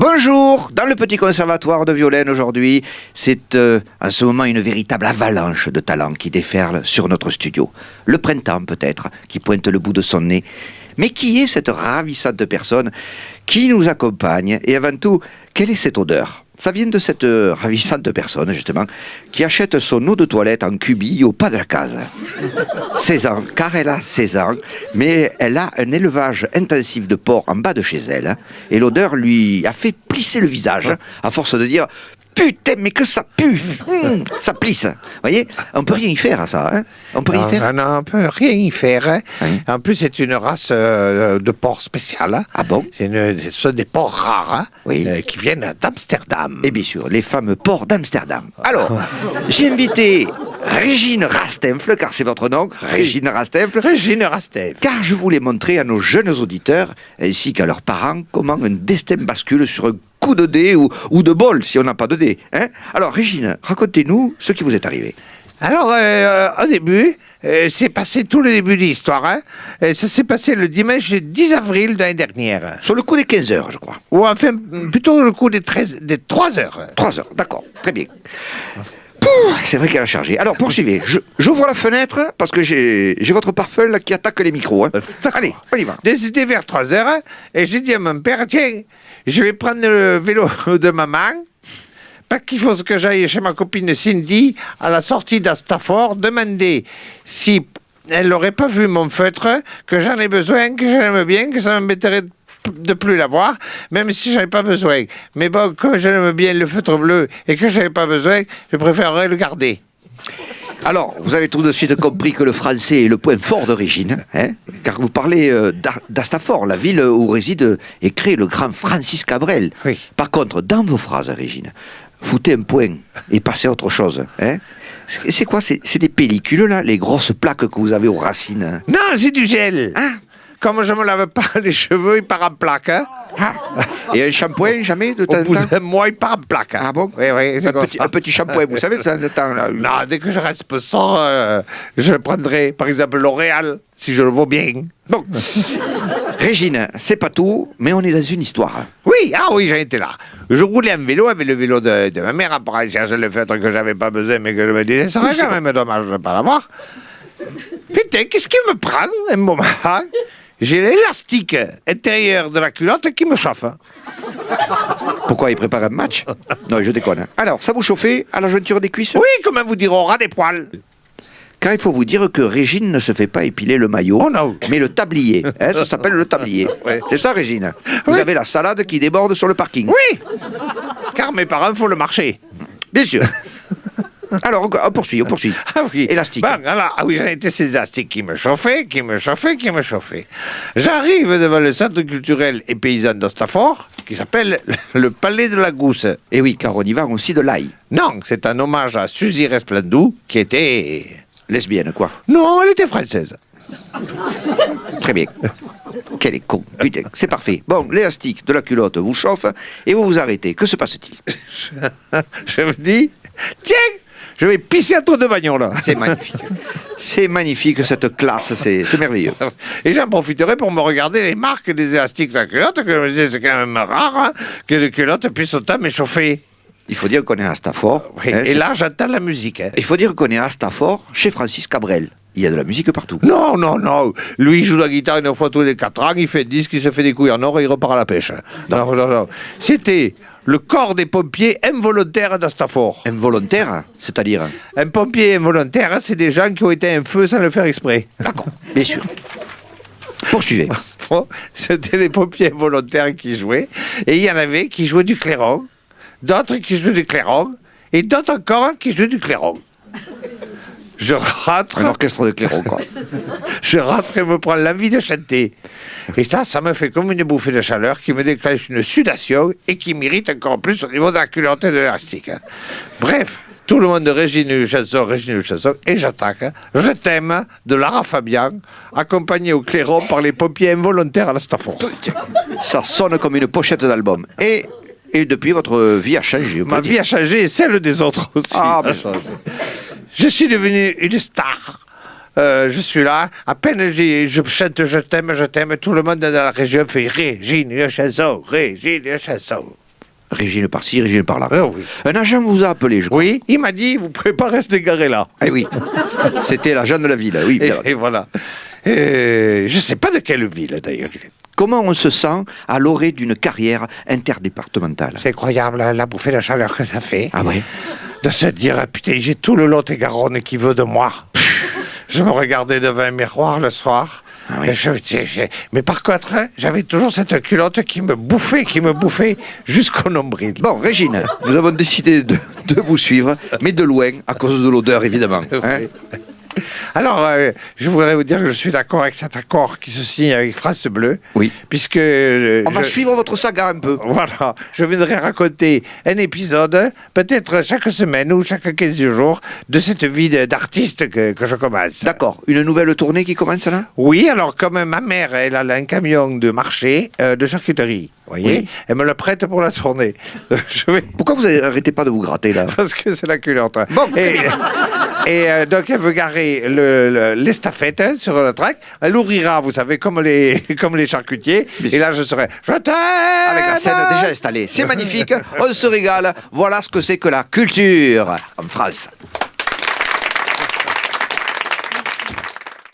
Bonjour, dans le petit conservatoire de Violaine aujourd'hui, c'est en ce moment une véritable avalanche de talents qui déferle sur notre studio. Le printemps peut-être, qui pointe le bout de son nez. Mais qui est cette ravissante personne qui nous accompagne? Et avant tout, quelle est cette odeur? Ça vient de cette ravissante personne, justement, qui achète son eau de toilette en cubi au pas de la case. 16 ans, car elle a 16 ans, mais elle a un élevage intensif de porcs en bas de chez elle, hein, et l'odeur lui a fait plisser le visage, à force de dire « Putain, mais que ça pue, ça plisse !» Vous voyez, on peut rien y faire à ça, hein. On peut rien y faire. Non, on peut rien y faire. Hein. Oui. En plus, c'est une race de porcs spéciale. Hein. Ah bon? Ce sont des porcs rares hein, Oui. qui viennent d'Amsterdam. Et bien sûr, les fameux porcs d'Amsterdam. Alors, j'ai invité Régine Rastenfle, car c'est votre nom, Régine Rastenfle, Régine Rastef. car je voulais montrer à nos jeunes auditeurs, ainsi qu'à leurs parents, comment un destin bascule sur un coup de dé ou de bol, si on n'a pas de dé. Hein. Alors, Régine, racontez-nous ce qui vous est arrivé. Alors, au début, c'est passé tout le début de l'histoire. Hein. Ça s'est passé le dimanche 10 avril de l'année dernière. Sur le coup des 15 heures, je crois. Ou enfin, plutôt le coup des 3 heures. 3 heures, d'accord, très bien. C'est vrai qu'elle a chargé. Alors, poursuivez. J'ouvre la fenêtre, parce que j'ai votre parfum là, qui attaque les micros. Hein. Allez, on y va. C'était vers 3 heures, hein, et j'ai dit à mon père, tiens, je vais prendre le vélo de maman, parce qu'il faut que j'aille chez ma copine Cindy, à la sortie d'Astafford, demander si elle n'aurait pas vu mon feutre, que j'en ai besoin, que j'aime bien, que ça m'embêterait de plus l'avoir, même si j'en ai pas besoin. Mais bon, comme j'aime bien le feutre bleu et que j'en ai pas besoin, je préférerais le garder. Alors, vous avez tout de suite compris que le français est le point fort de Régine, hein, car vous parlez d'Astafford, la ville où réside et crée le grand Francis Cabrel. Oui. Par contre, dans vos phrases, Régine, foutez un point et passez à autre chose. Hein. C'est quoi? C'est des pellicules, là, les grosses plaques que vous avez aux racines? Non, c'est du gel. Hein? Comme je me lave pas les cheveux, il part en plaque. Hein. Ah. Et un shampoing, jamais, de temps Au en bout temps? d'un mois, il part en plaque. Hein. Ah bon? Oui, c'est comme ça. Un petit shampoing, vous savez, de temps en temps, là. Non, dès que je reste sans, je le prendrai, par exemple, L'Oréal, si je le vaux bien. Bon. Régine, c'est pas tout, mais on est dans une histoire. Oui, j'en étais là. Je roulais en vélo avec le vélo de ma mère pour aller chercher le feutre que j'avais pas besoin, mais que je me disais, ça serait quand même dommage de ne pas l'avoir. Putain, qu'est-ce qui me prend un moment? J'ai l'élastique intérieur de la culotte qui me chauffe. Pourquoi il prépare un match? Non, je déconne. Alors, ça vous chauffait à la jointure des cuisses? Oui, comment vous dire, on ras des poils. Car il faut vous dire que Régine ne se fait pas épiler le maillot, Oh non. mais le tablier. Hein, ça s'appelle le tablier. Ouais. C'est ça, Régine? Vous Oui. avez la salade qui déborde sur le parking. Oui, car mes parents font le marché. Bien sûr. Alors, on poursuit. Ah oui. Élastique. Bon, alors, ah oui, j'en étais ces élastiques qui me chauffaient. J'arrive devant le centre culturel et paysan d'Astafford, qui s'appelle le Palais de la Gousse. Et oui, car on y vend aussi de l'ail. Non, c'est un hommage à Suzy Resplandou, qui était... Lesbienne, quoi. Non, elle était française. Très bien. Quel est con. Putain, c'est parfait. Bon, l'élastique de la culotte vous chauffe et vous vous arrêtez. Que se passe-t-il? Je me dis, tiens, je vais pisser à tour de bagnole. C'est magnifique. C'est magnifique, cette classe. C'est merveilleux. Et j'en profiterai pour me regarder les marques des élastiques de la culotte, que je me disais, c'est quand même rare hein, que les culottes puissent autant m'échauffer. Il faut dire qu'on est à Stafford. Oui, hein, et là, j'entends la musique. Hein. il faut dire qu'on est à Stafford chez Francis Cabrel. Il y a de la musique partout. Non. Lui, il joue la guitare une fois tous les 4 ans, il fait 10, il se fait des couilles en or et il repart à la pêche. Non. C'était le corps des pompiers involontaires d'Astafford. Involontaire, c'est-à-dire? Un pompier involontaire, c'est des gens qui ont été un feu sans le faire exprès. D'accord, bien sûr. Poursuivez. Bon, c'était les pompiers involontaires qui jouaient, et il y en avait qui jouaient du clairon, d'autres qui jouaient du clairon, et d'autres encore qui jouaient du clairon. Je rentre. Un orchestre de clairon, quoi. Je rentre et me prends l'envie de chanter. Et ça me fait comme une bouffée de chaleur qui me déclenche une sudation et qui m'irrite encore plus au niveau de la culotte et de l'élastique. Bref, tout le monde Régine une chanson, et j'attaque. Je t'aime de Lara Fabian, accompagné au clairon par les pompiers involontaires à la Stafford. Ça sonne comme une pochette d'album. Et depuis, votre vie a changé. Ma vie a changé et celle des autres aussi. Ah, ben, Je suis devenu une star. Je suis là, à peine je chante je t'aime, tout le monde dans la région fait Régine, une chanson. Régine par-ci, Régine par-là. Oui. Un agent vous a appelé, je crois. Oui, il m'a dit, vous pouvez pas rester garé là. Eh oui, c'était l'agent de la ville, oui. bien. Et voilà. Je sais pas de quelle ville d'ailleurs. Comment on se sent à l'orée d'une carrière interdépartementale? C'est incroyable, la bouffée de chaleur que ça fait. Ah ouais. De se dire, ah, putain, j'ai tout le Lot-et-Garonne qui veut de moi. Je me regardais devant un miroir le soir. Ah oui. Mais par contre, hein, j'avais toujours cette culotte qui me bouffait jusqu'au nombril. Bon, Régine, nous avons décidé de vous suivre, mais de loin, à cause de l'odeur, évidemment. Hein. Alors, je voudrais vous dire que je suis d'accord avec cet accord qui se signe avec France Bleu. Oui. Puisque... On va suivre votre saga un peu. Voilà, je viendrai raconter un épisode, peut-être chaque semaine ou chaque 15 jours, de cette vie d'artiste que je commence. D'accord. Une nouvelle tournée qui commence là? Oui, alors comme ma mère, elle a un camion de marché, de charcuterie, vous voyez, Oui. elle me le prête pour la tournée. Je vais... Pourquoi vous arrêtez pas de vous gratter là? Parce que c'est la culotte. Bon, Et donc elle veut garer l'estafette sur le track. Elle ouvrira, vous savez, comme les charcutiers. Et là, je serai... Je t'aime avec la scène déjà installée. C'est magnifique, on se régale. Voilà ce que c'est que la culture en France.